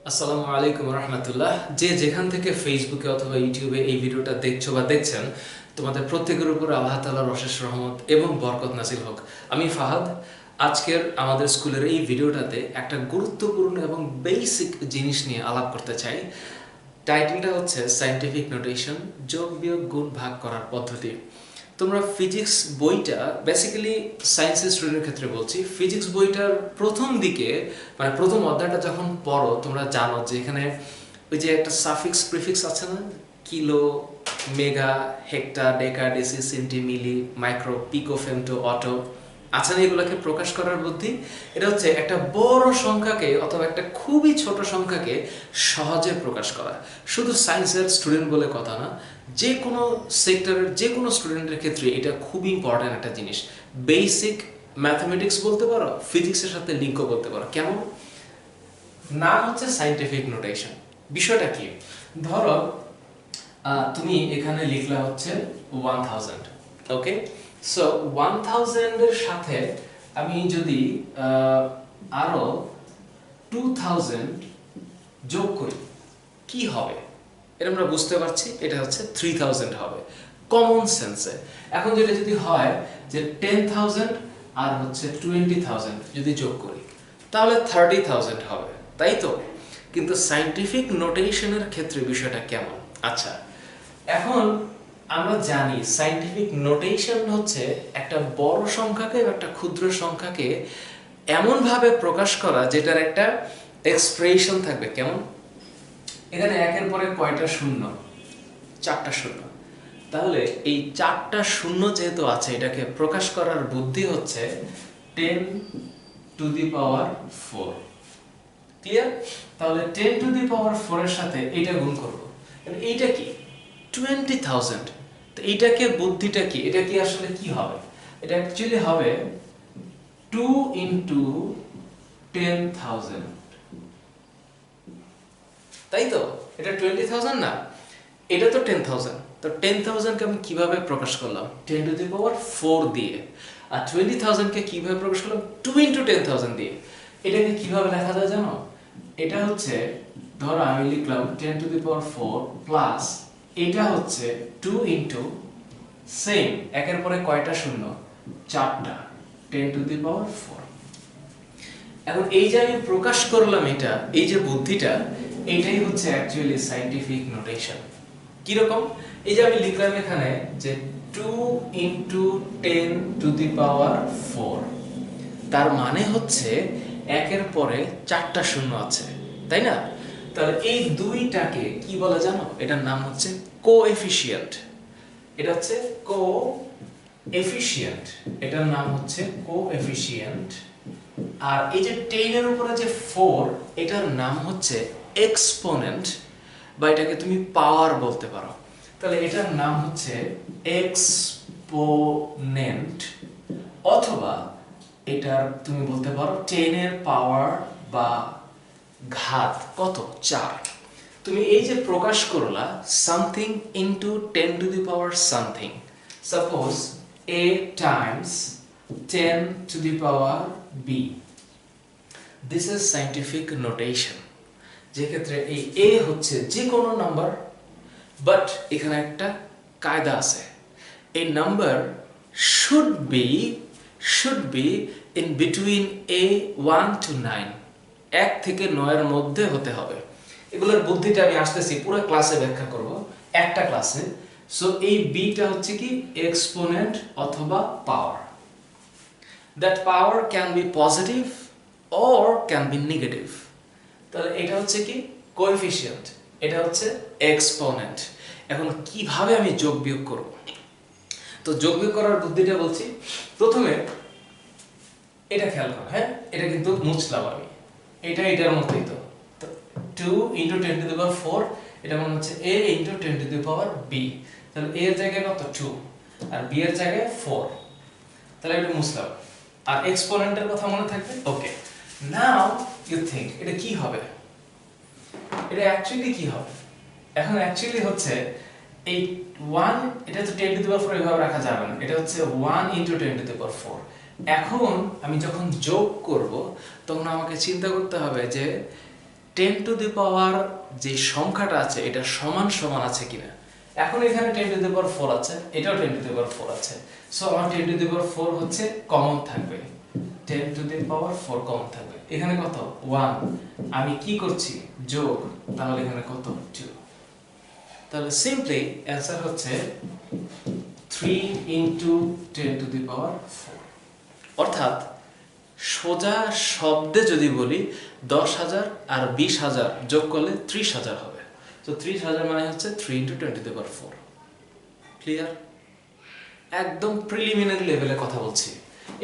আসসালামু আলাইকুম রহমতুল্লাহ। যে যেখান থেকে ফেসবুকে অথবা ইউটিউবে এই ভিডিওটা দেখছো বা দেখছেন, তোমাদের প্রত্যেকের উপর আল্লাহ তাআলার অশেষ রহমত এবং বরকত নাজিল হোক। আমি ফাহাদ। আজকের আমাদের স্কুলের এই ভিডিওটাতে একটা গুরুত্বপূর্ণ এবং বেসিক জিনিস নিয়ে আলাপ করতে চাই। টাইটেলটা হচ্ছে সায়েন্টিফিক নোটেশন, যোগ বিয়োগ গুণ ভাগ করার পদ্ধতি। তোমরা ফিজিক্স বইটা, বেসিক্যালি সায়েন্সের স্টুডেন্টের ক্ষেত্রে বলছি, ফিজিক্স বইটার প্রথম দিকে মানে প্রথম অধ্যায়টা যখন পড়ো তোমরা জানো যে এখানে ওই যে একটা সাফিক্স প্রিফিক্স আছে না, কিলো, মেগা, হেক্টা, ডেকা, ডেসি, সেন্টি, মিলি, মাইক্রো, পিকো, ফেমটো, অটো আছে না, এগুলোকে প্রকাশ করার বুদ্ধি। এটা হচ্ছে একটা বড় সংখ্যাকে অথবা একটা খুবই ছোট সংখ্যাকে সহজে প্রকাশ করা। শুধু সায়েন্সের স্টুডেন্ট বলে কথা না, যে কোনো সেক্টরের যে কোনো স্টুডেন্টের ক্ষেত্রে এটা খুবই ইম্পর্ট্যান্ট একটা জিনিস। বেসিক ম্যাথমেটিক্স বলতে পারো, ফিজিক্সের সাথে লিঙ্কও বলতে পারো। কেমন? নাম হচ্ছে সায়েন্টিফিক নোটেশন। বিষয়টা কি? ধরো তুমি এখানে লিখলা হচ্ছে 1000, ওকে? সো 1000 এর সাথে আমি যদি আরো 2000 যোগ করি, কি হবে? এটা আমরা বুঝতে পারছি, এটা হচ্ছে 3000 হবে কমন সেন্সে। এখন যেটা যদি হয় যে 10,000 আর হচ্ছে 20,000 যদি যোগ করি, তাহলে 30,000 হবে, তাই তো? কিন্তু সায়েন্টিফিক নোটেশনের ক্ষেত্রে বিষয়টা কেমন? আচ্ছা, এখন আমরা জানি সায়েন্টিফিক নোটেশন হচ্ছে একটা বড় সংখ্যাকে বা একটা ক্ষুদ্র সংখ্যাকে এমনভাবে প্রকাশ করা যেটার একটা এক্সপ্রেশন থাকবে। কেমন? এখানে একের পরে কয়টা শূন্য? 4টা শূন্য। তাহলে এই 4টা শূন্য যেহেতু আছে, এটাকে প্রকাশ করার বুদ্ধি হচ্ছে 10 টু দি পাওয়ার 4। ক্লিয়ার? তাহলে 10 টু দি পাওয়ার 4 এর সাথে এইটা গুণ করব। এইটা কি? 20,000। তো এইটাকে বুদ্ধিটা কি? এটা কি আসলে কি হবে? এটা অ্যাকচুয়ালি হবে 2 ইনটু 10,000, তাই তো? এটা 20,000 না, এটা তো 10,000। তো 10,000 কে আমি কিভাবে প্রকাশ করলাম? 10 টু দি পাওয়ার 4 দিয়ে। আর 20,000 কে কিভাবে প্রকাশ করলাম? 2 ইনটু 10,000 দিয়ে। এটাকে কিভাবে লেখা যায় জানো? এটা হচ্ছে, ধরো আমি লিখলাম 10 টু দি পাওয়ার 4 প্লাস এটা হচ্ছে 2 ইনটু সেম একের পরে কয়টা শূন্য? 4টা, 10 টু দি পাওয়ার 4। এখন এই যে আমি প্রকাশ করলাম, এটা এই যে বুদ্ধিটা, এইটাই হচ্ছে অ্যাকচুয়ালি সায়েন্টিফিক নোটেশন। কিরকম? এই যে আমি লিখলাম এখানে যে 2 ইনটু 10 টু দি পাওয়ার 4, তার মানে হচ্ছে একের পরে 4টা শূন্য আছে, তাই না? তাহলে এই দুইটাকে কি বলে জানো? এটার নাম হচ্ছে কোএফিশিয়েন্ট। এটা হচ্ছে কোএফিশিয়েন্ট, এটার নাম হচ্ছে কোএফিশিয়েন্ট। আর এই যে 10 এর উপরে যে 4, এটার নাম হচ্ছে এক্সপোনেন্ট, বা এটাকে তুমি পাওয়ার বলতে পারো। তাহলে এটার নাম হচ্ছে এক্সপোনেন্ট, অথবা এটার তুমি বলতে পারো 10 এর পাওয়ার বা ঘাত কত? 4। তুমি এই যে প্রকাশ করলা something into 10 to the power something, suppose a Times 10 to the power b, this is scientific notation. যে ক্ষেত্রে এই a হচ্ছে যে কোনো নাম্বার, বাট এখানে একটা কায়দা আছে। এই number should be in between a 1 to 9, 1 থেকে 9 এর মধ্যে হতে হবে। এগুলোর বুদ্ধিটা আমি আসতেছি পুরো ক্লাসে ব্যাখ্যা করব, একটা ক্লাসে। সো এই বিটা হচ্ছে কি? এক্সপোনেন্ট অথবা power. That power can be positive or can be negative. তাহলে এটা হচ্ছে কি? কোএফিশিয়েন্ট, এটা হচ্ছে এক্সপোনেন্ট। এখন কিভাবে আমি যোগ বিয়োগ করব? তো যোগ বিয়োগ করার বুদ্ধিটা বলছি। প্রথমে এটা খেয়াল করো, হ্যাঁ, এটা কিন্তু মুছলাম আমি, এটা এটার মতোই তো। 2 ইনটু 10 টু দি পাওয়ার 4, এটা মনে হচ্ছে a into 10 to the power b। তাহলে a এর জায়গায় কত? 2, আর b এর জায়গায় 4। তাহলে এটা মুছলাম, আর এক্সপোনেন্টের কথা মনে থাকবে। ওকে, নাও ইউ থিংক এটা কি হবে? এটা অ্যাকচুয়ালি কি হবে? এখন অ্যাকচুয়ালি হচ্ছে এই 1, এটা তো 10 টু দি পাওয়ার 4 এভাবে রাখা যাবে না, এটা হচ্ছে 1 ইনটু 10 টু দি পাওয়ার 4। এখন আমি যখন যোগ করব, তখন আমাকে চিন্তা করতে হবে যে 10 টু দি পাওয়ার যে সংখ্যাটা আছে এটা সমান সমান আছে কিনা। এখন এখানে 10 টু দি পাওয়ার 4 আছে, এটাও 10 টু দি পাওয়ার 4 আছে, সো আমার 10 টু দি পাওয়ার 4 হচ্ছে কমন থাকবে, 10 টু দি পাওয়ার 4 কমন থাকবে। এখানে কত 1, আমি কি করছি যোগ, তাহলে এখানে কত 2। তাহলে সিম্পলি অ্যান্সার হচ্ছে 3 ইনটু 10 টু দি পাওয়ার 4। অর্থাৎ সোজা শব্দে যদি বলি 10,000 আর 20,000 যোগ করলে 30,000 হবে। তো 30,000 মানে হচ্ছে 3 into 10 to the power 4। Clear? একদম প্রিলিমিনারি লেভেলে কথা বলছি।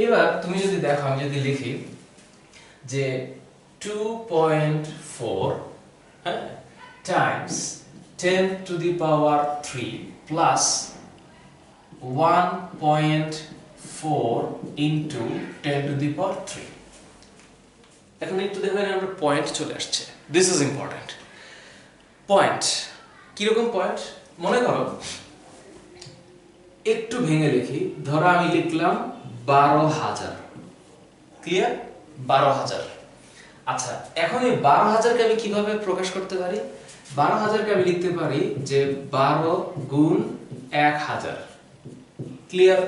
এবার তুমি যদি দেখো, আমি যদি লিখি যে 2.4 হ্যাঁ times 10 to the power 3 plus 1.4 into 10 to the power 3। এখন একটু দেখবেন আমরা পয়েন্ট চলে আসছে, দিস ইজ ইম্পর্টেন্ট। পয়েন্ট কিরকম পয়েন্ট? মনে করো একটু ভেঙে লিখি, ধরো আমি লিখলাম 12,000। ক্লিয়ার? 12,000। আচ্ছা, এখন এই 12,000কে আমি কিভাবে প্রকাশ করতে পারি? 12,000কে আমি লিখতে পারি যে 12 গুণ 1,000। ক্লিয়ার?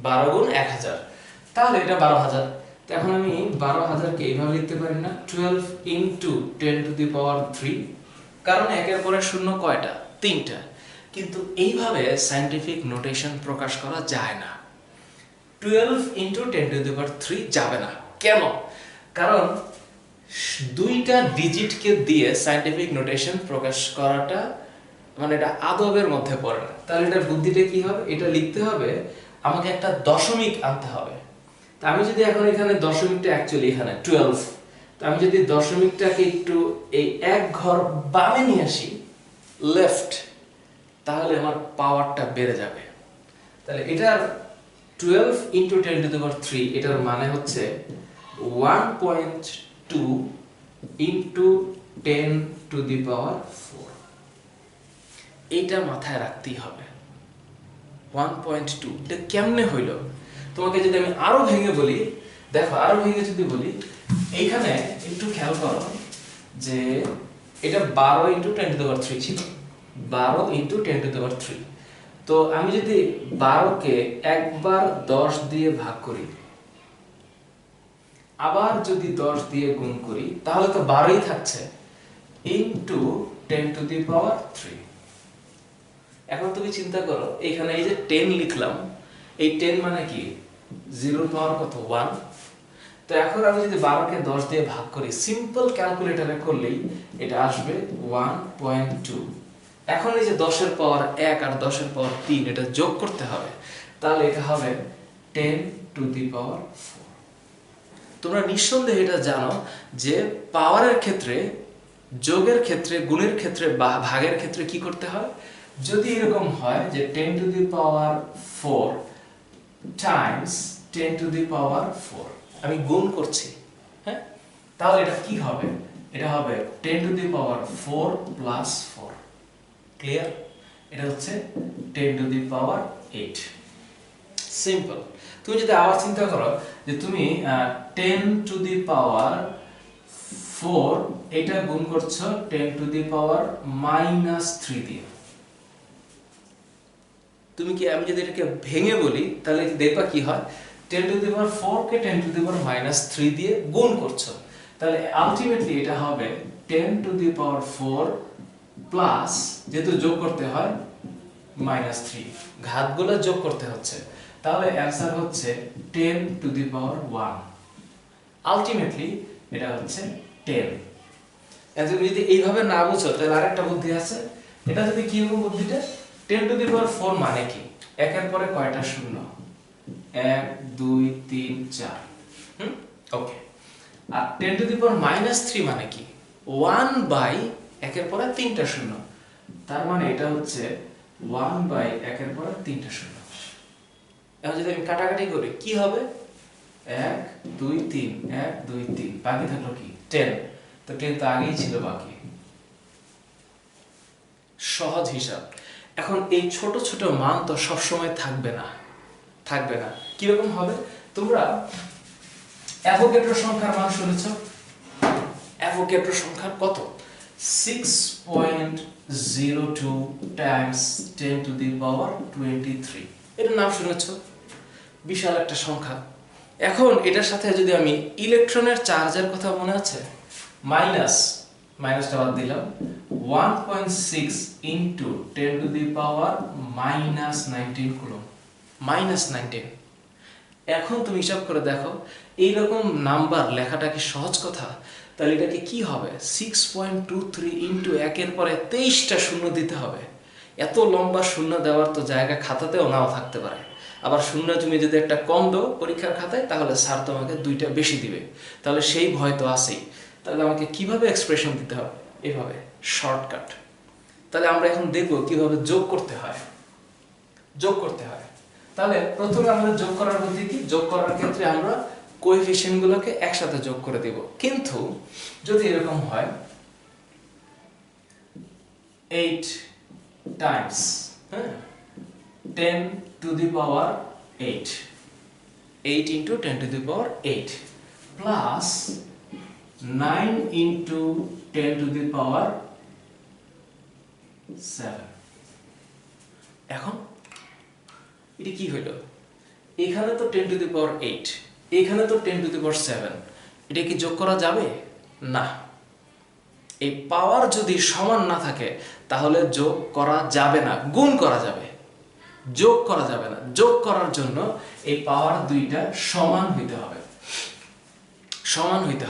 12 গুণ 1,000, তাহলে এটা 12,000। তো এখন আমি 12,000কে এইভাবে লিখতে পারি না 12 ইনটু 10 টু দি পাওয়ার 3, কারণ একের পরে শূন্য কয়টা? 3টা। কিন্তু এইভাবে সায়েন্টিফিক নোটেশন প্রকাশ করা যায় না। 12 ইনটু 10 টু দি পাওয়ার 3 যাবে না। কেন? কারণ দুইটা ডিজিটকে দিয়ে সায়েন্টিফিক নোটেশন প্রকাশ করাটা মানে এটা আদবের মধ্যে পড়ে না। তাহলে এটার বুদ্ধিটা কি হবে? এটা লিখতে হবে আমাকে একটা দশমিক আনতে হবে। তা আমি যদি এখন এখানে দশমিকটা অ্যাকচুয়ালি এখানে 12, তো আমি যদি দশমিকটাকে একটু এই এক ঘর বামে নিয়ে আসি, লেফট, তাহলে আমার পাওয়ারটা বেড়ে যাবে। তাহলে এটার 12 ইনটু 10 টু দি পাওয়ার 3 এটার মানে হচ্ছে 1.2 ইনটু 10 টু দি পাওয়ার 4। এইটা মাথায় রাখতেই হবে। 1.2 এটা কেমনে হইল? তোমাকে যদি আমি আরো ভেঙে বলি, দেখো আরো ভেঙে যদি বলি, এইখানে একটু খেয়াল করো যে এটা 12 ইনটু 10 টু দি পাওয়ার 3 ছিল, 12 ইনটু 10 টু দি পাওয়ার 3। তো আমি যদি 12কে একবার 10 দিয়ে ভাগ করি, আবার যদি 10 দিয়ে গুণ করি, তাহলে তো 12ই থাকছে, ইনটু 10 টু দি পাওয়ার 3। এখন তুমি চিন্তা করো, এখানে এই যে 10 লিখলাম, এই 10 মানে কি? 0 পাওয়ার কত? 1। তো এখন আমি যদি 12কে 10 দিয়ে ভাগ করি, সিম্পল ক্যালকুলেটরে করলেই এটা আসবে 1.2। এখন এই যে 10 এর পাওয়ার 1 আর 10 এর পাওয়ার 3 এটা যোগ করতে হবে, তাহলে এটা হবে 10 টু দি পাওয়ার 4। তোমরা নিঃসন্দেহে এটা জানো যে পাওয়ারের ক্ষেত্রে, যোগের ক্ষেত্রে, গুণের ক্ষেত্রে বা ভাগের ক্ষেত্রে কি করতে হয়? যদি এরকম হয় যে 10 to the power 4 times 10 to the power 4, আমি গুণ করছি, হ্যাঁ, তাহলে এটা কি হবে? এটা হবে 10 to the power 4 plus 4। Clear? এটা হচ্ছে 10 টু দি পাওয়ার 8। সিম্পল। তুমি যদি আবার চিন্তা করো যে তুমি 10 টু দি পাওয়ার 4 এটা গুণ করছো 10 টু দি পাওয়ার -3 দিয়ে, তুমি কি, আমি যদি এটাকে ভেঙে বলি তাহলে দেখবা কি হয়, 10 to the power 4 K 10 to the power -3 দিয়ে গুণ করছো, তাহলে আলটিমেটলি এটা হবে 10 টু দি পাওয়ার 4 প্লাস, যেহেতু যোগ করতে হয়, -3, ঘাতগুলো যোগ করতে হচ্ছে, তাহলে অ্যান্সার হচ্ছে 10 টু দি পাওয়ার 1। আলটিমেটলি এটা হচ্ছে 10। এখন যদি এইভাবে না বুঝো তাহলে আরেকটা বুদ্ধি আছে। এটা যদি কি রকম বুদ্ধিটা, 10 টু দি পাওয়ার 4 মানে কি? একের পরে কয়টা শূন্য? 1 2 3 4। ওকে। আর 10 টু দি পাওয়ার -3 মানে কি? 1 বাই একের পরে 3টা শূন্য, তার মানে এটা হচ্ছে 1 বাই একের পরে 3টা শূন্য। এখন যদি আমি কাটাকাটি করি কি হবে? 1 2 3 1 2 3, বাকি থাকলো কি? 10। তো 10 তো আগেই ছিল বাকি। সহজ হিসাব। এখন এই ছোট ছোট মান তো সব সময় থাকবে না, থাকবে না। কি রকম হবে? তোমরা অ্যাভোগাড্রো সংখ্যার মান শুনেছো? অ্যাভোগাড্রো সংখ্যার কত? 6.02 টাইমস 10 টু দি পাওয়ার 23। এটার নাম শুনেছ, বিশাল একটা সংখ্যা। এখন এটার সাথে যদি আমি ইলেকট্রনের চার্জের কথা মনে আছে, মাইনাসটা বাদ দিলাম, 1.6 into 10 to the power -19 coulomb, -19। এখন তুমি হিসাব করে দেখো, এইরকম নাম্বার লেখাটা কি সহজ কথা? তাহলে এটাকে কি হবে? 6.23 ইন্টু 1-এর পরে 23টা শূন্য দিতে হবে। এত লম্বা শূন্য দেওয়ার তো জায়গা খাতাতেও নাও থাকতে পারে। আবার শূন্য তুমি যদি একটা কম দাও পরীক্ষার খাতায়, তাহলে স্যার তোমাকে 2টা বেশি দিবে। তাহলে সেই ভয় তো আছেই। তাহলে আমাকে কিভাবে এক্সপ্রেশন দিতে হবে? এভাবে, শর্টকাট। তাহলে আমরা এখন দেখব কিভাবে যোগ করতে হয়। তাহলে প্রথমে আমাদের যোগ করার বুদ্ধি কি? যোগ করার ক্ষেত্রে আমরা কোএফিশিয়েন্টগুলোকে একসাথে যোগ করে দেব। কিন্তু যদি এরকম হয় 8 times 10 to the power 8 into 10 to the power 8 plus 9 into 10 to the power 7। এখন এটা কি হইল? এখানে তো 10 টু দি পাওয়ার 8, এখানে তো 10 টু দি পাওয়ার 7। এটা কি যোগ করা যাবে? না। এই পাওয়ার যদি সমান না থাকে তাহলে যোগ করা যাবে না, গুণ করা যাবে, যোগ করা যাবে না। যোগ করার জন্য এই পাওয়ার দুইটা সমান হইতে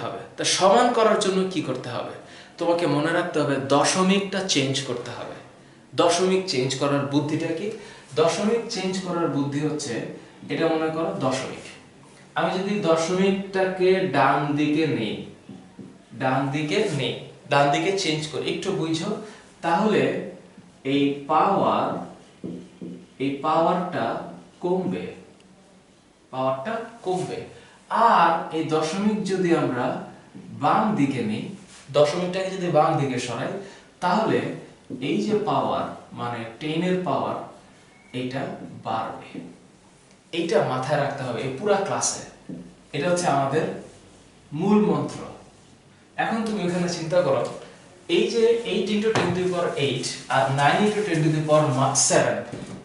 হবে। তা সমান করার জন্য কি করতে হবে? তোমাকে মনে রাখতে হবে দশমিকটা চেঞ্জ করতে হবে। দশমিক চেঞ্জ করার বুদ্ধিটা কি? দশমিক চেঞ্জ করার বুদ্ধি হচ্ছে, এটা মনে করো দশমিক। আমি যদি দশমিকটাকে ডান দিকে নেই, ডান দিকে চেঞ্জ করি, একটু বুঝো, তাহলে এই পাওয়ারটা কমবে, আর এই দশমিক যদি আমরা বাম দিকে নেই, দশমিকটাকে যদি বাম দিকে সরাই, তাহলে এই যে পাওয়ার মানে 10 এর পাওয়ার, এটা বাড়বে। এইটা মাথায় রাখতে হবে এই পুরা ক্লাসে। এটা হচ্ছে আমাদের মূল মন্ত্র। এখন তুমি এখানে চিন্তা করো, এই যে 8 ইন্টু 10 টু দি পাওয়ার 8 আর 9 ইন্টু 10 টু দি পাওয়ার 7,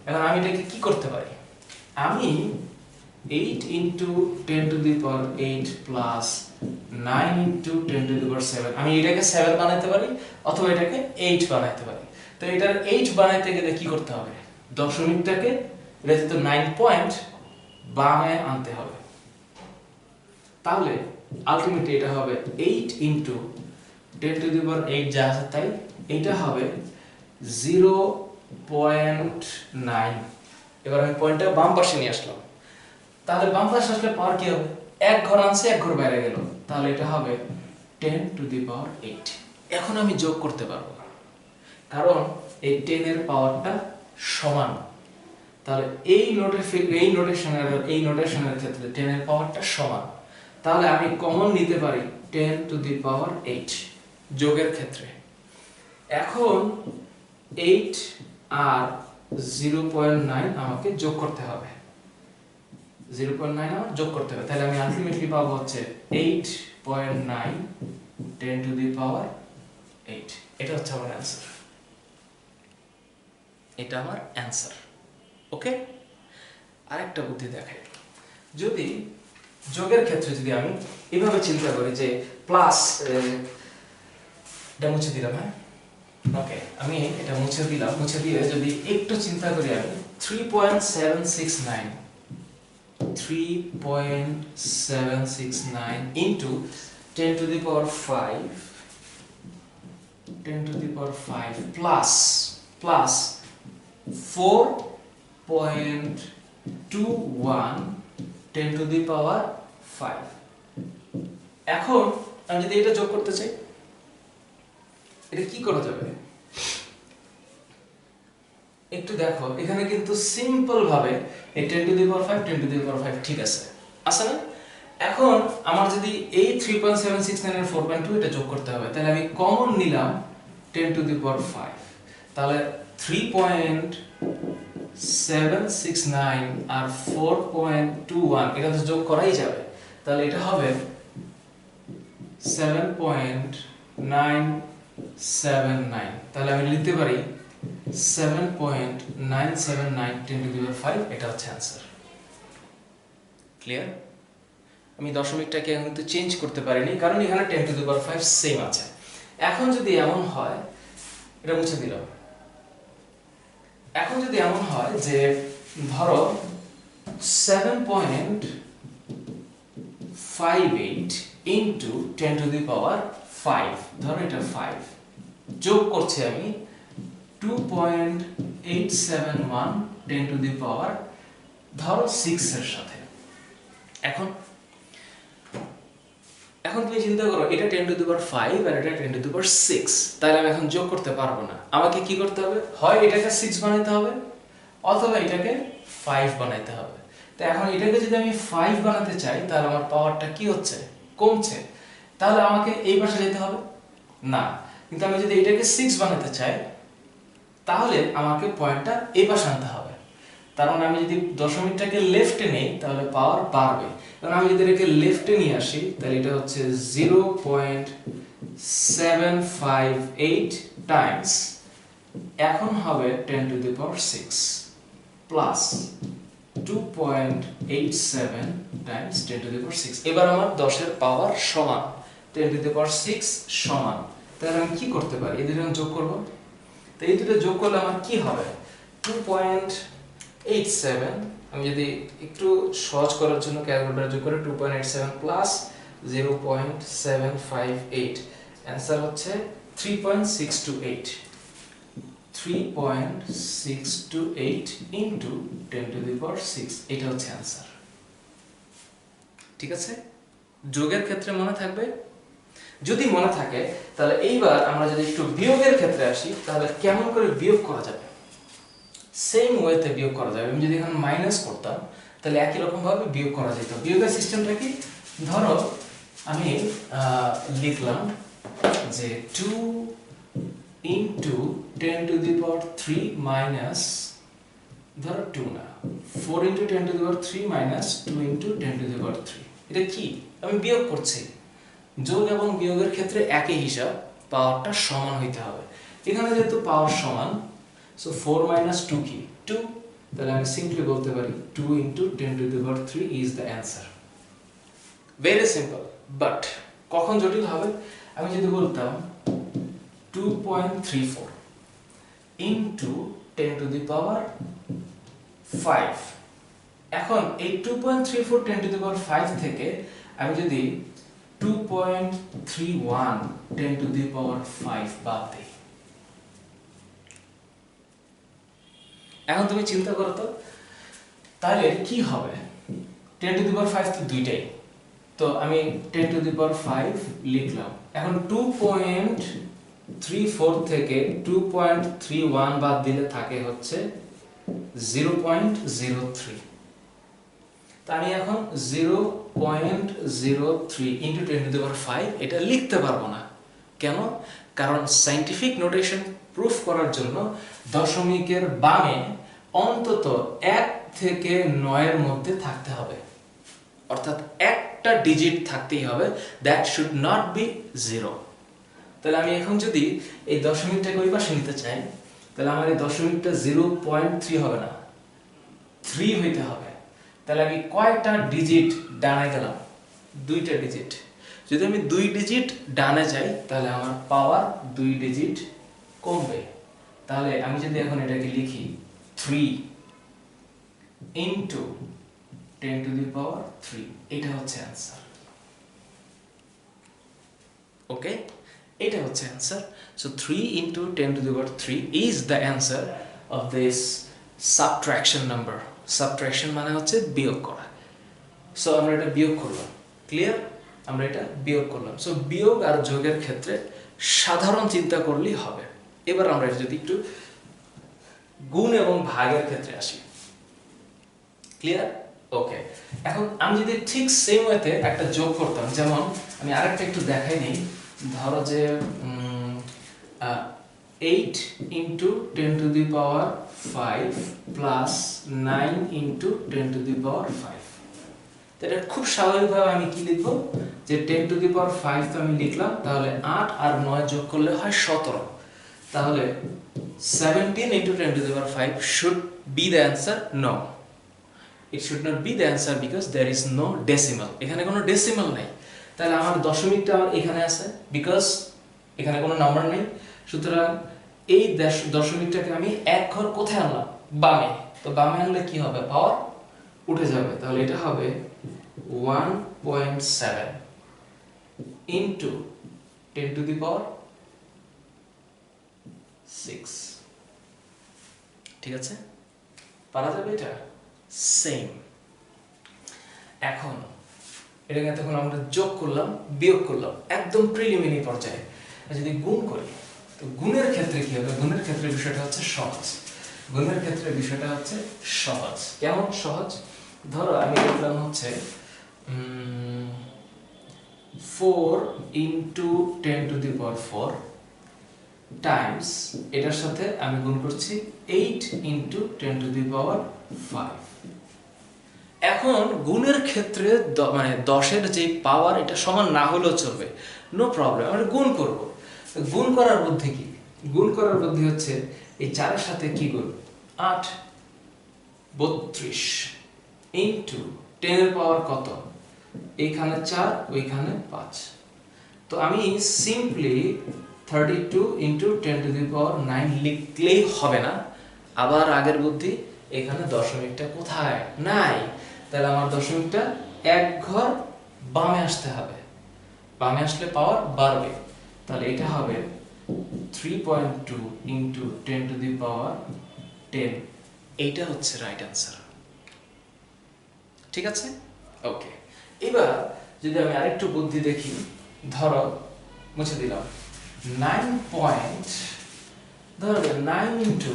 এখন আমি এটাকে কি করতে পারি? আমি 8 into 10 to the power 8 plus 9 into 10 to the power 7, আমি এটাকে 7 বানাইতে পারি অথবা এটাকে 8 বানাইতে পারি। তো এটার 8 বানাইতে গেলে কি করতে হবে? দশমিকটাকে, এটা যেহেতু 9 পয়েন্ট, বামে আনতে হবে। তাহলে আলটিমেটলি এটা হবে 8 ইন্টু 10 টু দি পাওয়ার 8 যা আছে তাই, এটা হবে 0.9। এবার আমি পয়েন্টটা বাম পাশে নিয়ে আসলাম। তাহলে বাম পাশে আসলে পাওয়ার কি হবে? এক ঘর আনছে, এক ঘর বাইরে গেল, তাহলে এটা হবে 10 টু দি পাওয়ার 8। এখন আমি যোগ করতে পারবো, কারণ এই 10 এর পাওয়ারটা সমান। তাহলে এই নোটেশনের ক্ষেত্রে 10 এর পাওয়ারটা সমান। তাহলে আমি কমন নিতে পারি 10 টু দি পাওয়ার 8 যোগের ক্ষেত্রে। এখন 8 আর 0.9 আমাকে যোগ করতে হবে, 0.9 আমার যোগ করতে হবে। তাহলে আমি আলটিমেটলি পাবো হচ্ছে 8.9 10 টু দি পাওয়ার 8। এটা হচ্ছে আমার অ্যান্সার, এটা আমার অ্যান্সার। ওকে, আরেকটা বুদ্ধি দেখাই। যদি যোগের ক্ষেত্রে যদি আমি এভাবে চিন্তা করি যে প্লাস, এটা মুছে দিলাম, হ্যাঁ ওকে, আমি এটা মুছে দিলাম। মুছে দিয়ে যদি একটু চিন্তা করি, আমি 3.769 into 10 to the power 5 plus 4.21 10 to the power 5। এখন আমি যদি এটা যোগ করতে চাই, এটা কি করা যাবে? একটু দেখো, এখানে কিন্তু সিম্পল ভাবে এই 10 to the power 5 10 to the power 5 ঠিক আছে না? এখন আমার যদি এই 3.769 এর 4.2 এটা যোগ করতে হবে, তাহলে আমি কমন নিলাম 10 টু দি পাওয়ার 5। তাহলে 3.769 আর 4.21 এটা তো যোগ করাই যাবে। তাহলে এটা হবে 7.979, তাহলে আমি লিখতে পারি 7.979 10 to the power 5, এটা হচ্ছে অ্যান্সার। ক্লিয়ার? আমি দশমিকটাকে এখন কিন্তু চেঞ্জ করতে পারিনি, কারণ এখানে 10 to the power 5 সেম আছে। এখন যদি এমন হয়, এটা মুছে দিলাম, এখন যদি এমন হয় যে ধরো 7.58 ইন্টু 10 to the power 5, ধরো এটা 5, যোগ করছি আমি 2.871 10 to the power ধরো 6 এর সাথে। এখন তুমি চিন্তা করো, এটা 10 to the power 5 আর এটা 10 to the power 6, তাহলে আমি এখন যোগ করতে পারবো না। আমাকে কি করতে হবে? হয় এটাকে 6 বানাইতে হবে অথবা এটাকে 5 বানাইতে হবে। তো এখন এটাকে যদি আমি 5 বানাতে চাই, তাহলে আমার পাওয়ারটা কি হচ্ছে? কমছে। তাহলে আমাকে এই পাশে যেতে হবে না, কিন্তু আমি যদি এটাকে 6 বানাতে চাই, তাহলে আমাকে পয়েন্টটা এই পাশে আনতে হবে। তার মানে আমি যদি দশমিকটাকে লেফটে নেই, তাহলে পাওয়ার বাড়বে। কারণ আমি যদি এটাকে লেফটে নিয়ে আসি, তাহলে এটা হচ্ছে 0.758 টাইমস, এখন হবে 10 to the power 6 plus 2.87 Times 10 to the power 6। এবার আমার 10 এর পাওয়ার সমান 10 to the power 6 সমান। তাহলে আমি কি করতে পারি? এই দুটো যোগ করব। তো এই দুটো যোগ করলে আমার কি হবে? 2.87, আমি যদি একটু সহজ করার জন্য ক্যালকুলেটর যোগ করে 2.87 প্লাস 0.758, অ্যান্সার হচ্ছে 3.628 ইন্টু 10 to the power 6, এটা হচ্ছে অ্যান্সার। ঠিক আছে? যোগের ক্ষেত্রে মনে থাকবে? যদি মনে থাকে, তাহলে এইবার আমরা যদি একটু বিয়োগের ক্ষেত্রে আসি, তাহলে কেমন করে বিয়োগ করা যাবে? সেম ওয়েতে বিয়োগ করা যাবে। আমি যদি এখানে মাইনাস করতাম, তাহলে একই রকম ভাবে বিয়োগ করা যেত। বিয়োগের সিস্টেমটা কি? ধরো আমি লিখলাম যে 2 into 10 to the power 3 minus, ধরো 2 না, 4 into 10 to the power 3 minus 2 into 10 to the power 3। এটা কি? আমি বিয়োগ করছি। যোগ এবং বিয়োগের ক্ষেত্রে একই হিসাব, পাওয়ারটা সমান হইতে হবে। এখানে যেহেতু পাওয়ার সমান, সো 4 মাইনাস 2 কি? 2। তাহলে আমি সিম্পলি বলতে পারি 2 into 10 to the power 3 is the answer. Very simple. But কখন জটিল হবে? আমি যদি বলতাম 2.34 ইন্টু 10 to the power 5, এখন এই 2.34 10 to the power 5 থেকে আমি যদি 2.31 10 to the power 5 বাদ দিই, এখন তুমি চিন্তা করো তো, তাহলে কি হবে? 10 to the power 5 তো দুইটাই, তো আমি 10 to the power 5 লিখলাম। এখন 2.34 থেকে 2.31 বাদ দিলে থাকে হচ্ছে 0.03। তা আমি এখন 0.03 ইন্টু 10 to the power 5 এটা লিখতে পারবো না। কেন? কারণ সায়েন্টিফিক নোটেশন প্রুফ করার জন্য দশমিকের বামে অন্তত 1 থেকে 9 এর মধ্যে থাকতে হবে, অর্থাৎ একটা ডিজিট থাকতেই হবে, দ্যাট শুড নট বি 0। তাহলে আমি এখন যদি এই দশমিকটাকে ওই পাশে নিতে চাই, তাহলে আমার এই দশমিকটা 0.3 হবে না, 3 হইতে হবে। তাহলে আমি কয়টা ডিজিট ডানে গেলাম? 2টা ডিজিট। যদি আমি 2 ডিজিট ডানে যাই, তাহলে আমার পাওয়ার 2 ডিজিট কমবে। তাহলে আমি যদি এখন এটাকে লিখি 3 ইন্টু 10 to the power 3, এটা হচ্ছে অ্যান্সার। ওকে, এটা হচ্ছে answer. So 3 into 10 to the power 3 is the answer of this subtraction number. Subtraction মানে হচ্ছে বিয়োগ করা। সো আমরা এটা বিয়োগ করলাম। ক্লিয়ার? আমরা এটা বিয়োগ করলাম। সো বিয়োগ আর যোগের ক্ষেত্রে সাধারণ চিন্তা করলেই হবে। এবার আমরা যদি একটু গুণ এবং ভাগের ক্ষেত্রে আসি। ক্লিয়ার? ওকে, এখন আমি যদি ঠিক সেম ওয়েতে একটা যোগ করতাম, যেমন আমি আরেকটা একটু দেখাই নিই। ধরো যে 8 into 10 to the power 5 plus 9 into 10 to the power 5। তো এটা খুব স্বাভাবিকভাবে আমি কি লিখবো, যে 10 টু দি পাওয়ার 5 তো আমি লিখলাম, তাহলে 8 আর 9 যোগ করলে হয় 17। তাহলে 17 into 10 to the power 5 should be the answer? No, it should not be the answer because there is no decimal. এখানে কোনো ডেসিমাল নাই, তাহলে আমার দশমিকটা আমার এখানে আছে বিকজ এখানে কোনো নাম্বার নেই। সুতরাং এই দশমিকটাকে আমি এক ঘর কোথায় আনলাম, বামে। তো বামে আনলে কি হবে, পাওয়ার উঠে যাবে। তাহলে এটা হবে 1.7 into 10 to the power 6। ঠিক আছে, পারা যাবে এটা সেম। এখন এটাকে তখন আমরা যোগ করলাম, বিয়োগ করলাম, একদম প্রিলিমিনারি পর্যায়ে। যদি গুণ করি, তো গুণের ক্ষেত্রে কি হবে, গুণের ক্ষেত্রে বিষয়টা হচ্ছে সহজ। গুণের ক্ষেত্রে বিষয়টা হচ্ছে সহজ। কেমন সহজ? ধরো আমি লিখলাম হচ্ছে 4 into 10 to the power 4 Times, এটার সাথে আমি গুণ করছি 8 into 10 to the power 5। এখন গুণের ক্ষেত্রে মানে 10-এর যে পাওয়ার এটা সমান না হলেও চলবে, নো প্রবলেম, আমরা গুণ করব। গুণ করার বুদ্ধি কি? গুণ করার বুদ্ধি হচ্ছে এই 4-এর সাথে কি গুণ, 8 32 ইনটু 10 এর পাওয়ার কত, এইখানে 4 ওইখানে 5। তো আমি সিম্পলি 32 ইনটু 10 টু দি পাওয়ার 9 লিখলেই হবে না, আবার আগের বুদ্ধি, এখানে দশমিকটা কোথায় নাই, তাহলে আমার দশমিকটা এক ঘর বামে আসতে হবে, বামে আসলে পাওয়ার বাড়বে। তাহলে এটা হবে 3.2 ইনটু 10 টু দি পাওয়ার 10। এইটা হচ্ছে রাইট অ্যান্সার। ঠিক আছে, ওকে। এবার যদি আমি আরেকটু বুদ্ধি দেখি, ধরো মুছে দিলাম 9 into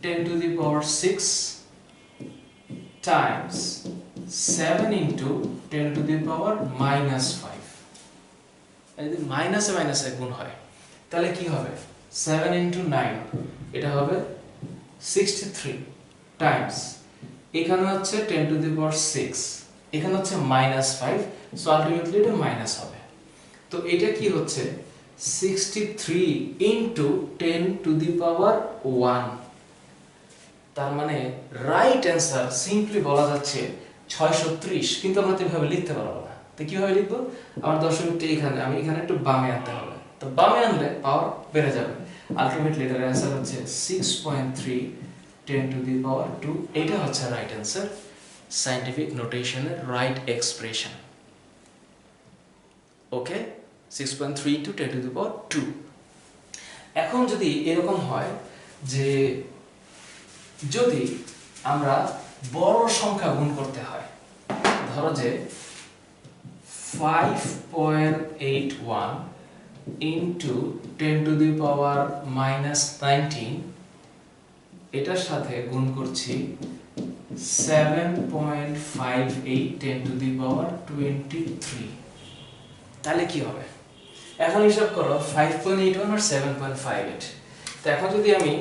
10 to the power 6 times 7 into 10 to the power minus 5। যদি মাইনাসে মাইনাসে গুণ হয় তাহলে কি হবে, 7 into 9 এটা হবে 63 টাইমস, এখানে হচ্ছে 10 to the power 6, এখানে হচ্ছে minus 5, সো আলটিমেটলি এটা মাইনাস হবে। তো এটা কি হচ্ছে 63 into 10 to the power 1। তার মানে রাইট অ্যান্সার সিম্পলি বলা যাচ্ছে 630, কিন্তু আমরা তো এভাবে লিখতে পারবো না। তো কিভাবে লিখবো, আমার দশমিকটা এখানে, আমি এখানে একটু বামে আনতে হবে, তো বামে আনলে পাওয়ার বেড়ে যাবে। আলটিমেটলি এটার অ্যান্সার হচ্ছে 6.3 10 to the power 2। এটা হচ্ছে রাইট অ্যান্সার, সায়েন্টিফিক নোটেশনের right expression. Okay, 6.3 into 10 to the power 2। এখন যদি এরকম হয় যে যদি আমরা বড় সংখ্যা গুণ করতে হয়, ধরো যে 5.81 into 10 to the power minus 19, এটার সাথে গুণ করছি 7.58 10 to the power 23। তাহলে কি হবে, এখন হিসাব করো 5.81 আর 7.58। তো এখন যদি আমি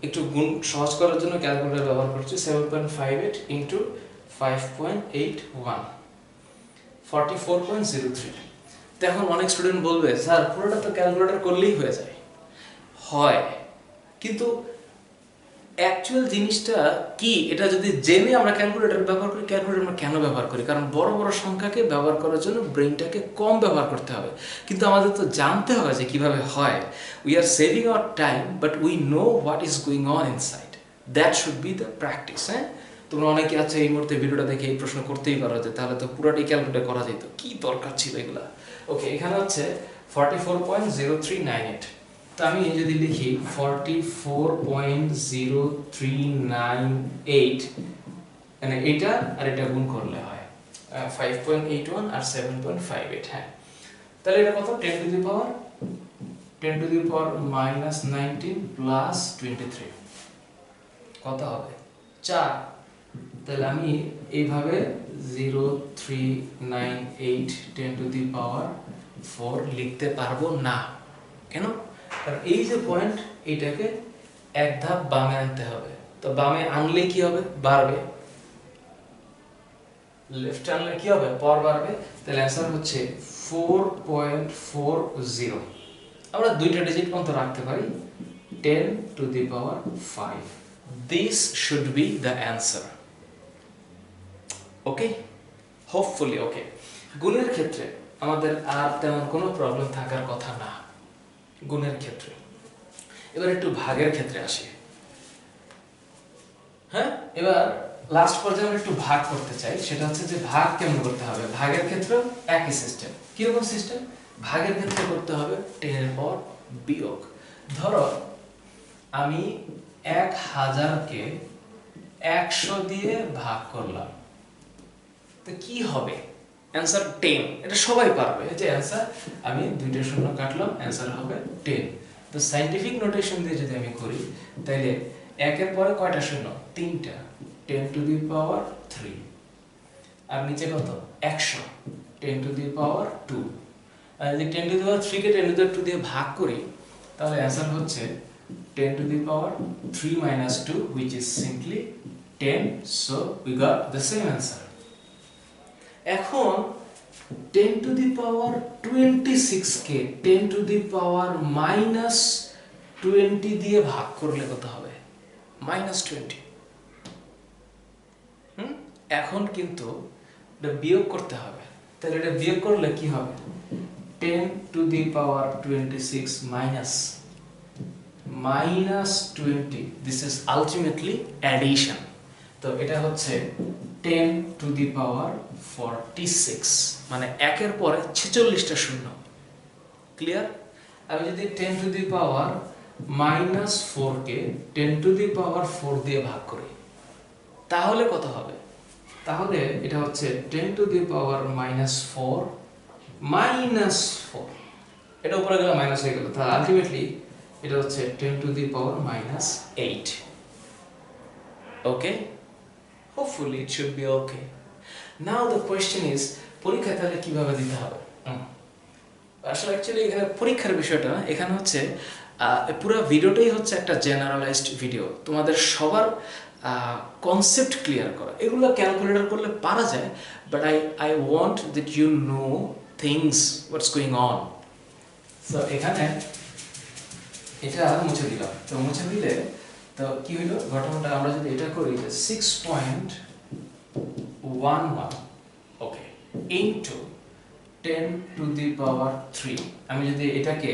একটু গুণ সহজ করার জন্য ক্যালকুলেটর ব্যবহার করছি, 7.58 into 5.81 44.03। তো এখন অনেক স্টুডেন্ট বলবে স্যার পুরোটা তো ক্যালকুলেটর করলেই হয়ে যায়, হয়, কিন্তু অ্যাকচুয়াল জিনিসটা কি এটা যদি জেনে আমরা ক্যালকুলেটর ব্যবহার করি, ক্যালকুলেটর আমরা কেন ব্যবহার করি, কারণ বড় বড় সংখ্যাকে ব্যবহার করার জন্য ব্রেনটাকে কম ব্যবহার করতে হবে। কিন্তু আমাদের তো জানতে হবে যে কিভাবে হয়। We are saving our time but we know what is going on inside, that should be the practice. হ্যাঁ, তোমরা অনেকে আছে এই মুহূর্তে ভিডিওটা দেখে এই প্রশ্ন করতেই পারো যে তাহলে তো পুরোটাই ক্যালকুলেট করা যেত, কি দরকার ছিল এগুলা। ওকে, এখানে হচ্ছে 44.0398। তো আমি যদি লিখি 44.0398, মানে এটা আর এটা গুণ করলে হয় 5.81 আর 7.58। হ্যাঁ, তাহলে এটা কত, 10 to the power minus 19 plus 23 কত হবে, 4। তাহলে আমি এইভাবে 0398 10 to the power 4 লিখতে পারবো না। কেন, কারণ এই যে পয়েন্ট, এইটাকে এক ধাপ বামে আনতে হবে। তো বামে আনলে কি হবে, বাড়বে। লেফট টানলে কি হবে, পাওয়ার বাড়বে, তাহলে অ্যান্সার হচ্ছে 4.40। আমরা দুইটা ডিজিট পর্যন্ত রাখতে পারি, 10 to the power 5। This should be the answer. Okay, hopefully okay. গুণের ক্ষেত্রে আমাদের আর তেমন কোনো প্রবলেম থাকার কথা না গুণের ক্ষেত্রে। এবার একটু ভাগের ক্ষেত্রে আসি। হ্যাঁ, এবার লাস্ট পর্যায়ে আমরা একটু ভাগ করতে চাই, সেটা হচ্ছে যে ভাগ কেমন করতে হবে। ভাগের ক্ষেত্রে একই সিস্টেম। কিরকম সিস্টেম? ভাগের ক্ষেত্রে করতে হবে 10 এর পাওয়ার বিয়োগ। ধরো আমি 1000কে 100 দিয়ে ভাগ করলাম, তো কি হবে? অ্যান্সার 10। এটা সবাই পারবে যে অ্যান্সার, আমি দুইটা শূন্য কাটলাম, অ্যান্সার হবে 10। তো সায়েন্টিফিক নোটেশন দিয়ে যদি আমি করি, তাহলে 1 এর পরে কয়টা শূন্য? 3টা, 10 to the power 3। আর নিচে কত? 100, 10 to the power 2। আর যদি 10 to the power 3 K 10 to the 2 দিয়ে ভাগ করি, তাহলে অ্যান্সার হচ্ছে 10 to the power 3 minus 2, which is simply 10. So we got the same answer. এখন 10 to the power 26 K 10 to the power minus 20 দিয়ে ভাগ করলে কত হবে? -20। এখন কিন্তু এটা বিয়োগ করতে হবে, তাহলে এটা বিয়োগ করলে কি হবে? 10 to the power 26 minus 20, this is ultimately addition। তো এটা হচ্ছে 10 to the power 46, মানে 1 এর পরে 46টা শূন্য। ক্লিয়ার? আমি যদি 10 to the power -4 K 10 to the power 4 দিয়ে ভাগ করি, তাহলে কত হবে? তাহলে এটা হচ্ছে 10 to the power -4 -4, এটা উপরে গেলে মাইনাস হয়ে গেল, তাহলে আলটিমেটলি এটা হচ্ছে 10 to the power -8। Okay, hopefully it should be okay. Now the question is, পরীক্ষা তাহলে কিভাবে দিতে হবে? আসলে অ্যাকচুয়ালি এখানে পরীক্ষার বিষয়টা না, এখানে হচ্ছে পুরো ভিডিওটাই হচ্ছে একটা জেনারেলাইজড ভিডিও, তোমাদের সবার কনসেপ্ট ক্লিয়ার করা। এগুলো ক্যালকুলেটর করলে পারা যায়, but I want that you know things, what's going on. So এখানে এটা মুছে দিলাম, তো মুছে দিলে তো কি হইলো ঘটনাটা, আমরা যদি এটা করি যে 6.11 ওকে ইনটু 10 to the power 3, আমি যদি এটাকে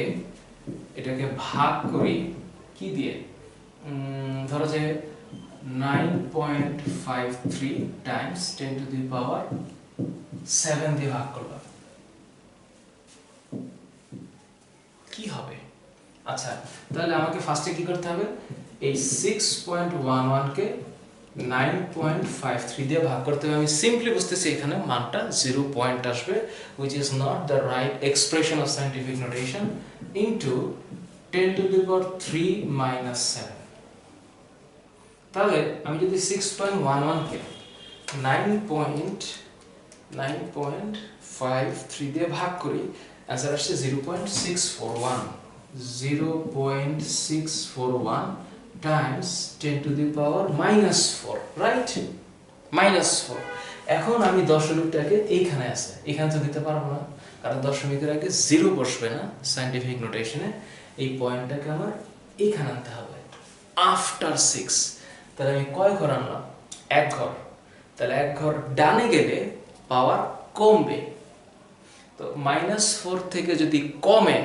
ভাগ করি কি দিয়ে, ধরো যে 9.53 টাইমস 10 to the power 7 দিয়ে ভাগ করলাম, কি হবে? আচ্ছা, তাহলে আমাকে ফার্স্টে কি করতে হবে? এই 6.11 কে 9.53 দিয়ে ভাগ করতে হবে। আমি সিম্পলি বুঝতেছি এখানে মানটা 0 পয়েন্ট আসবে, which is not the right expression of scientific notation, into 10 to the power 3 minus 7। তাহলে আমি যদি 6.11 কে 9.53 দিয়ে ভাগ করি, অ্যান্সার আসছে 0.641 0.641 times 10 to the power -4, right? -4। এখন আমি দশমিকটাকে এইখানে আছে, এখানে তো দিতে পারবো না, কারণ দশমিকের আগে 0 বসবে না সায়েন্টিফিক নোটেশনে। এই পয়েন্টটাকে আমার এইখানে আনতে হবে আফটার 6। তাহলে আমি কয় ঘর আনলাম? 1 ঘর। তাহলে 1 ঘর ডানে গেলে পাওয়ার কমবে, তো -4 থেকে যদি কমে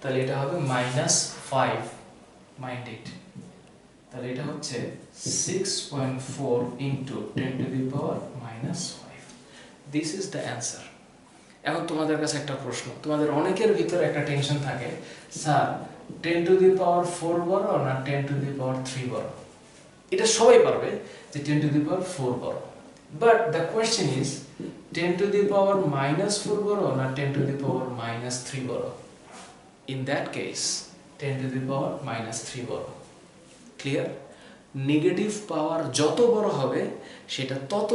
তাহলে এটা হবে -5, মাইন্ড ইট। তাহলে এটা হচ্ছে 6.4 into 10 to the power -5। This is the answer. এখন তোমাদের কাছে একটা প্রশ্ন, তোমাদের অনেকের ভিতরে একটা টেনশন থাকে, স্যার 10 to the power 4 বড় না 10 to the power 3 বড়? এটা সবাই পারবে যে 10 to the power 4 বড়, but the question is 10 to the power -4 বড় না 10 to the power -3 বড়? In that case 10 to the power -3 বড়। ক্লিয়ার? নেগেটিভ পাওয়ার যত বড় হবে সেটা তত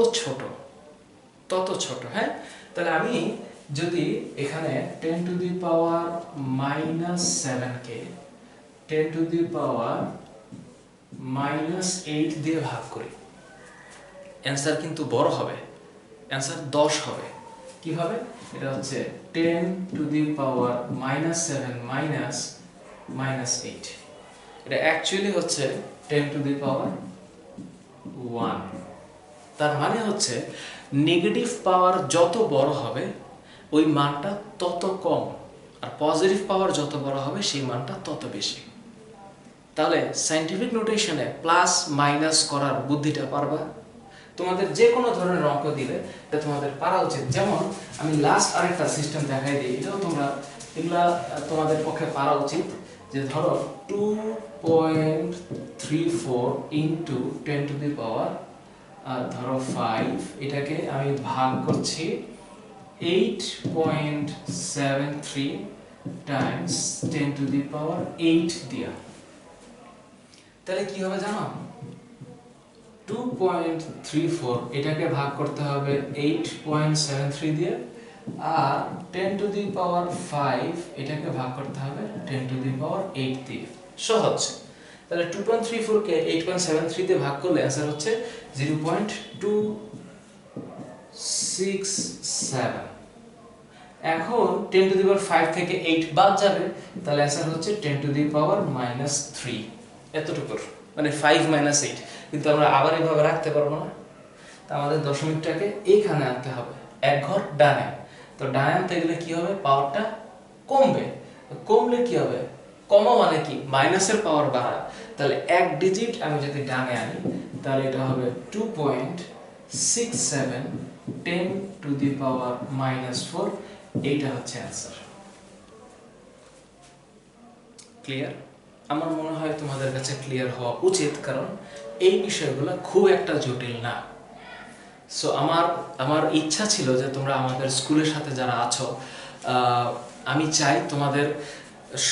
ছোট। হ্যাঁ, তাহলে আমি যদি এখানে 10 to the power -7 K 10 to the power -8 দিয়ে ভাগ করি, অ্যান্সার কিন্তু বড় হবে, অ্যান্সার 10 হবে। কিভাবে? এটা হচ্ছে 10 টু দি পাওয়ার -7 -8। এটা অ্যাকচুয়ালি হচ্ছে 10 টু দি পাওয়ার 1। তার মানে হচ্ছে নেগেটিভ পাওয়ার যত বড় হবে ওই মানটা তত কম, আর পজিটিভ পাওয়ার যত বড় হবে সেই মানটা তত বেশি। তাহলে সায়েন্টিফিক নোটেশনে প্লাস মাইনাস করার বুদ্ধিটা পারবা? তোমাদের যে কোনো ধরনের অঙ্ক দিলে এটা তোমাদের পারা উচিত। যেমন আমি লাস্ট আরেকটা সিস্টেম দেখাই দিই, এটাও এগুলা তোমাদের পক্ষে পারা উচিত। যে ধরো 2.34 ইন্টু 10 টু দি পাওয়ার ধরো 5, এটাকে আমি ভাগ করছি 8.73 টাইমস 10 টু দি পাওয়ার 8 দিয়া। তাহলে কি হবে জানো? 2.34 এটাকে ভাগ করতে হবে 8.73 দিয়ে, আর 10 টু দি পাওয়ার 5 এটাকে ভাগ করতে হবে 10 টু দি পাওয়ার 8 দিয়ে। সহজ। তাহলে 2.34 কে 8.73 দিয়ে ভাগ করলে অ্যান্সার হচ্ছে 0.267। এখন 10 টু দি পাওয়ার 5 থেকে 8 বাদ যাবে, তাহলে অ্যান্সার হচ্ছে 10 টু দি পাওয়ার -3। এতটুকু মানে 5 - 8। কিন্তু আমরা আবার এইভাবে রাখতে পারবো না, তা আমাদের দশমিকটাকে এইখানে আনতে হবে, এক ঘর ডানে। তো ডানে আনতে গেলে কি হবে? পাওয়ারটা কমবে। কমলে কি হবে? কমা মানে কি? মাইনাসের পাওয়ার বাড়া। তাহলে এক ডিজিট আমি যদি ডানে আনি তাহলে এটা হবে 2.67 10 টু দি পাওয়ার -4। এইটা হচ্ছে অ্যান্সার। ক্লিয়ার? আমার মনে হয় তোমাদের কাছে ক্লিয়ার হওয়া উচিত, কারণ এই বিষয়গুলো খুব একটা জটিল না। সো আমার ইচ্ছা ছিল যে তোমরা আমাদের স্কুলের সাথে যারা আছো, আমি চাই তোমাদের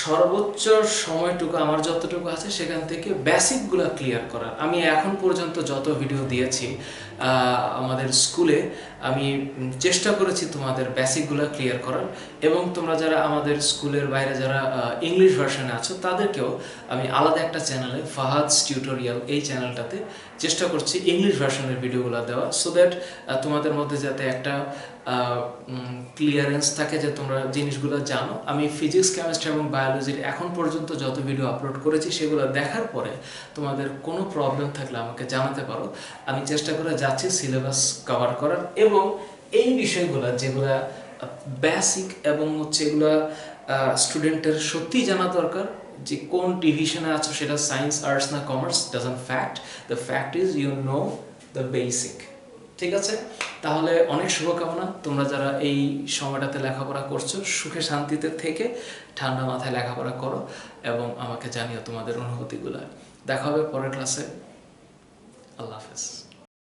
সর্বোচ্চ সময়টুকু আমার যতটুকু আছে সেখান থেকে বেসিকগুলো ক্লিয়ার করার। আমি এখন পর্যন্ত যত ভিডিও দিয়েছি আমাদের স্কুলে, আমি চেষ্টা করেছি তোমাদের বেসিকগুলো ক্লিয়ার করার। এবং তোমরা যারা আমাদের স্কুলের বাইরে যারা ইংলিশ ভার্সনে আছো তাদেরকেও আমি আলাদা একটা চ্যানেলে, ফাহাদস টিউটোরিয়াল, এই চ্যানেলটাতে চেষ্টা করছি ইংলিশ ভার্সনের ভিডিওগুলো দেওয়া, সো দ্যাট তোমাদের মধ্যে যাতে একটা ক্লিয়ারেন্স থাকে যে তোমরা জিনিসগুলো জানো। আমি ফিজিক্স, কেমিস্ট্রি এবং বায়োলজির এখন পর্যন্ত যত ভিডিও আপলোড করেছি সেগুলো দেখার পরে তোমাদের কোনো প্রবলেম থাকলে আমাকে জানাতে পারো। আমি চেষ্টা করে যাচ্ছি সিলেবাস কভার করার, এবং এই বিষয়গুলো যেগুলো বেসিক এবং হচ্ছে এগুলো স্টুডেন্টের সত্যিই জানা দরকার, যে কোন ডিভিশনে আছো, সেটা সায়েন্স, আর্টস না commerce, doesn't fact. The fact is you know the basic. ঠিক আছে? তাহলে অনেক শুভকামনা। তোমরা যারা এই সময়টাতে লেখাপড়া করছো, সুখে শান্তিতে থেকে ঠান্ডা মাথায় লেখাপড়া করো এবং আমাকে জানিও তোমাদের অনুভূতিগুলো। দেখা হবে পরের ক্লাসে। আল্লাহ হাফেজ।